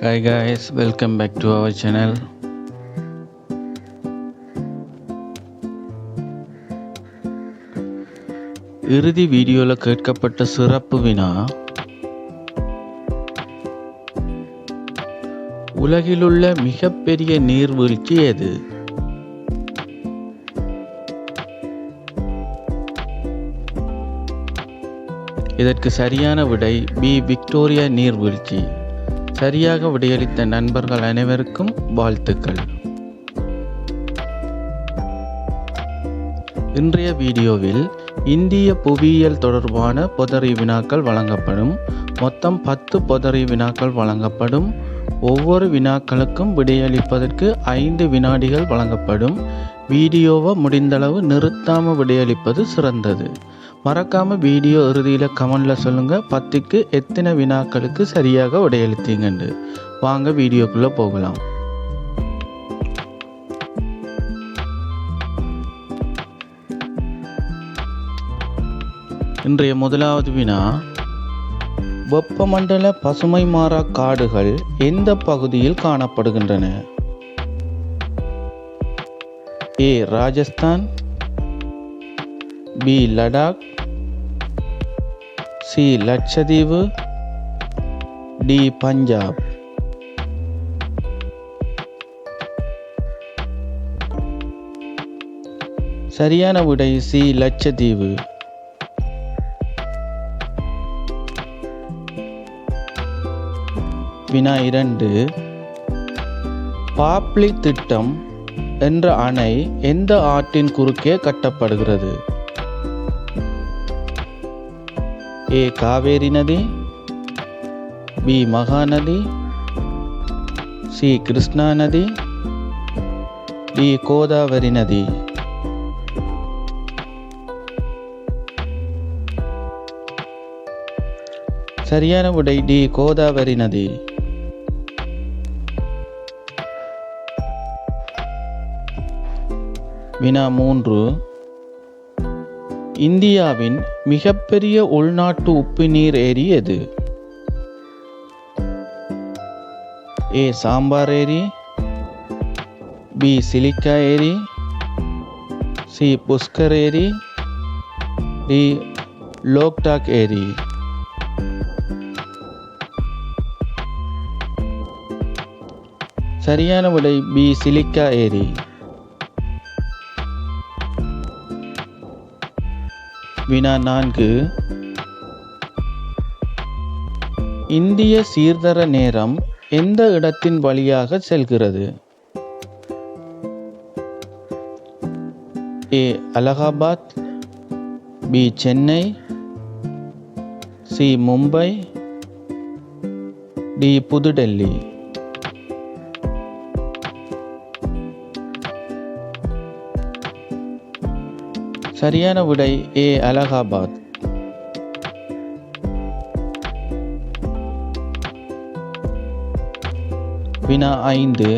Hi guys, welcome back to our channel. இறுதி வீடியோல கேட்கப்பட்ட சிறப்பு வினா, உலகிலுள்ள மிகப்பெரிய நீர்வீழ்ச்சி எது? இதற்கு சரியான விடை பி. விக்டோரியா நீர்வீழ்ச்சி. சரியாக விடையளித்த நண்பர்கள் அனைவருக்கும் வாழ்த்துக்கள். இன்றைய வீடியோவில் இந்திய புவியியல் தொடர்பான பொதறி வினாக்கள் வழங்கப்படும். மொத்தம் 10 பொதறி வினாக்கள் வழங்கப்படும். ஒவ்வொரு வினாக்களுக்கும் விடையளிப்பதற்கு 5 வினாடிகள் வழங்கப்படும். வீடியோவை முடிந்தளவு நிறுத்தாமல் விடையளிப்பது சிறந்தது. மறக்காம வீடியோ இறுதியில் கமெண்ட்ல சொல்லுங்க 10க்கு எத்தனை வினாக்களுக்கு சரியாக விடையளித்தீங்கன்னு. வாங்க வீடியோக்குள்ள போகலாம். இன்றைய முதலாவது வினா, வெப்பமண்டல பசுமை மாறா காடுகள் எந்த பகுதியில் காணப்படுகின்றன? A. Rajasthan, B. Ladakh, C. Lakshadweep, D. Punjab. சரியான விடை சி. லட்சதீவு. வினா 2, பாப்லி திட்டம் என்ற அணை எந்த ஆற்றின் குறுக்கே கட்டப்படுகிறது? ஏ. காவேரி நதி, பி. மகாநதி, சி. கிருஷ்ணா நதி, டி. கோதாவரி நதி. சரியான விடை டி. கோதாவரி நதி. வினா 3, இந்தியாவின் மிகப்பெரிய உள்நாட்டு உப்பு நீர் ஏரி எது? ஏ. சாம்பார் ஏரி, பி. சிலிக்கா ஏரி, சி. புஷ்கர் ஏரி, டி. லோக்டாக் ஏரி. சரியான விடை பி. சிலிக்கா ஏரி. வினா 4, இந்திய சீர்தர நேரம் எந்த இடத்தின் வழியாக செல்கிறது? A. Allahabad, B. Chennai, C. Mumbai, D. New Delhi. சரியான விடை ஏ. அலகாபாத். வினா 5,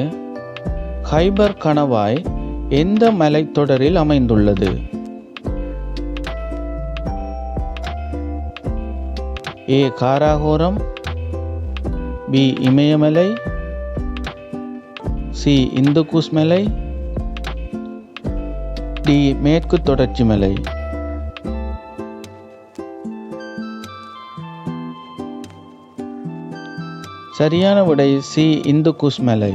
ஹைபர் கணவாய் எந்த மலைத்தொடரில் அமைந்துள்ளது? ஏ. காராகோரம், பி. இமயமலை, சி. இந்துகுஸ் மலை, டி. மேற்கு தொடர்ச்சி மலை. சரியான விடை சி. இந்துகுஸ் மலை.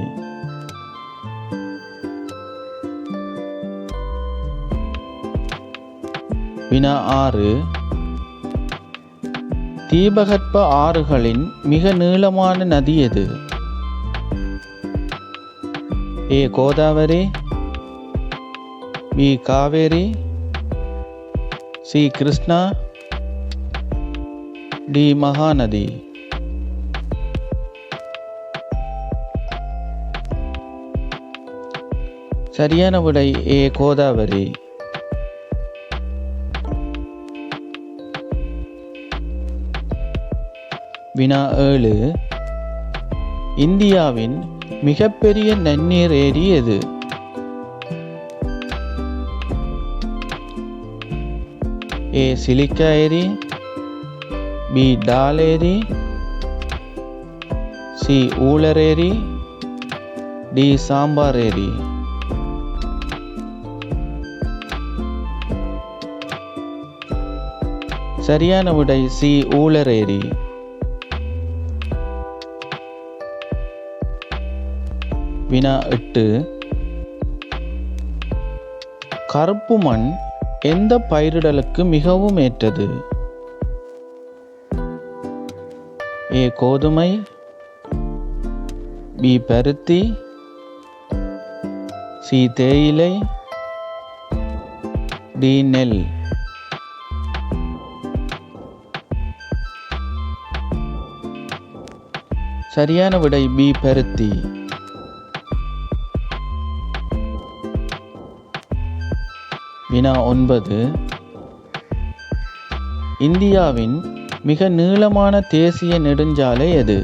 வினா 6, தீபகற்ப ஆறுகளின் மிக நீளமான நதி எது? A. Godavari, B. Kaveri, C. Krishna, D. Mahanadi. சரியான விடை ஏ. கோதாவரி. வினா 7, இந்தியாவின் மிகப்பெரிய நன்னீர் ஏரி எது? ஏ. சிலிக்கா ஏரி, பி. டால் ஏரி, சி ஊழரேரி, டி சாம்பாரேரி. சரியான விடை சி ஊழரேரி. வினா 8. கருப்பு மண் எந்த பயிரிடலுக்கு மிகவும் ஏற்றது? ஏ கோதுமை, பி பருத்தி, சி தேயிலை, டி நெல். சரியான விடை பி பருத்தி. வினா 9. இந்தியாவின் மிக நீளமான தேசிய நெடுஞ்சாலை எது?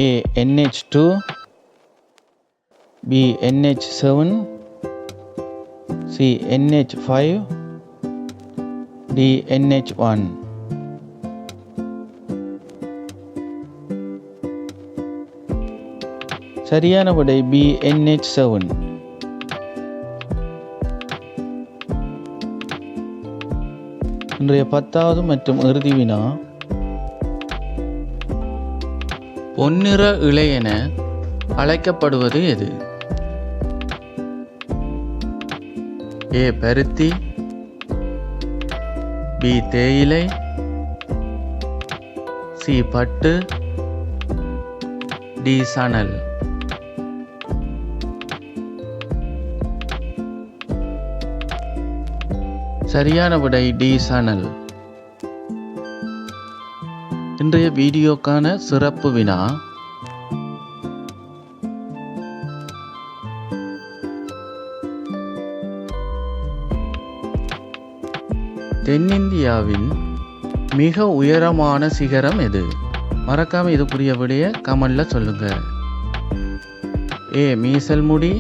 A NH2, B NH7, C NH5, D NH1. சரியான விடை பி NH7. இன்றைய 10வது மற்றும் இறுதி வினா. பொன்னிற இலை என அழைக்கப்படுவது எது? ஏ பருத்தி, பி தேயிலை, சி பட்டு, டி சணல். சரியான விடை டி சணல். இன்றைய வீடியோக்கான சிறப்பு வினா. தென்னிந்தியாவின் மிக உயரமான சிகரம் எது? மறக்காம இதுக்குரிய விடைய கமெண்ட்ல சொல்லுங்க. ஏ மீசல்முடி,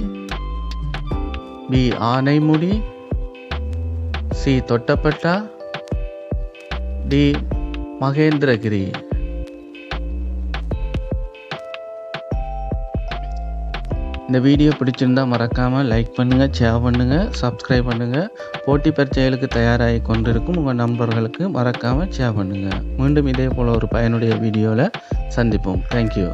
B Anamudi, C Doddabetta, D Mahendragiri. இந்த வீடியோ பிடிச்சிருந்தா மறக்காமல் லைக் பண்ணுங்கள், ஷேர் பண்ணுங்கள், சப்ஸ்கிரைப் பண்ணுங்கள். போட்டி பரீட்சைகளுக்கு தயாராகி கொண்டிருக்கும் உங்கள் நண்பர்களுக்கு மறக்காமல் ஷேர் பண்ணுங்கள். மீண்டும் இதே போல் ஒரு பயனுடைய வீடியோவில் சந்திப்போம். தேங்க்யூ.